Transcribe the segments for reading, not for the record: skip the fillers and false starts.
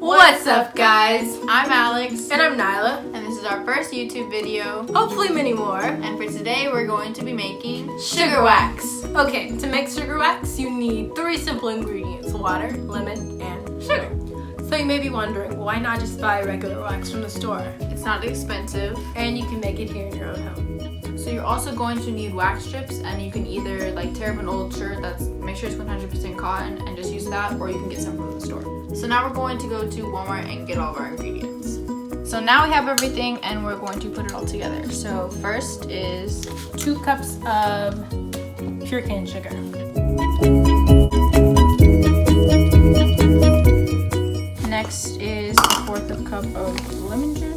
What's up, guys? I'm Alex. And I'm Nyla. And this is our first YouTube video. Hopefully many more. And for today, we're going to be making sugar wax. Okay, to make sugar wax, you need 3 simple ingredients: water, lemon, and sugar. So you may be wondering, why not just buy regular wax from the store? It's not expensive. And you can make it here in your own home. So you're also going to need wax strips, and you can either tear up an old shirt make sure it's 100% cotton and just use that, or you can get some from the store. So now we're going to go to Walmart and get all of our ingredients. So now we have everything and we're going to put it all together. So first is 2 cups of pure cane sugar. Next is 1/4 cup of lemon juice.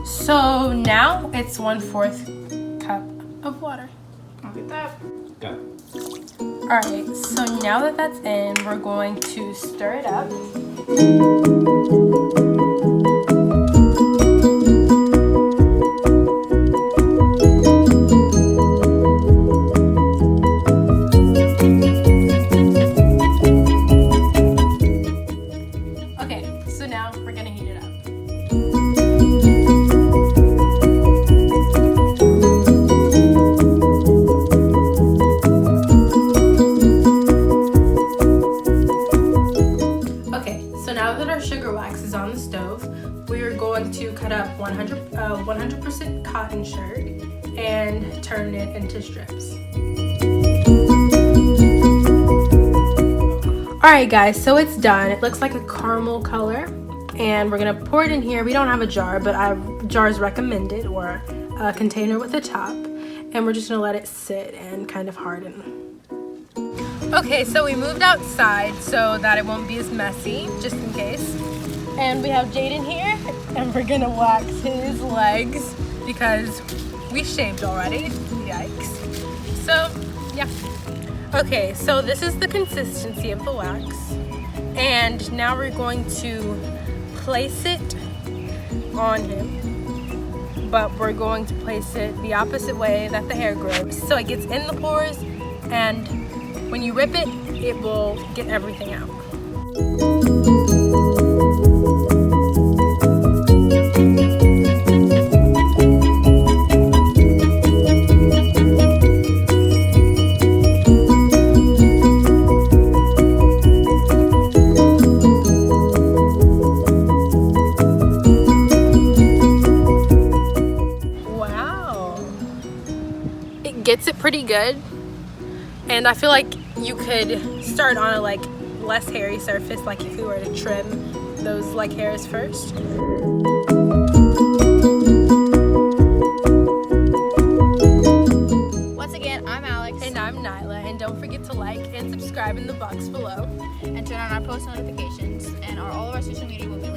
So now it's 1/4 cup of water. Look at that. Go. Alright, so now that that's in, we're going to stir it up. Okay, so now we're gonna heat it up. So now that our sugar wax is on the stove, we are going to cut up 100% cotton shirt and turn it into strips. Alright guys, so it's done. It looks like a caramel color, and we're going to pour it in here. We don't have a jar, but jar is recommended, or a container with a top, and we're just going to let it sit and kind of harden. Okay, so we moved outside so that it won't be as messy, just in case. And we have Jaden here, and we're gonna wax his legs because we shaved already. Yikes. So, yeah. Okay, so this is the consistency of the wax. And now we're going to place it on him. But we're going to place it the opposite way that the hair grows. So it gets in the pores, and when you rip it, it will get everything out. Wow. It gets it pretty good. And I feel like you could start on a less hairy surface, like if you were to trim those hairs first. Once again, I'm Alex. And I'm Nyla. And don't forget to like and subscribe in the box below. And turn on our post notifications. And all of our social media will be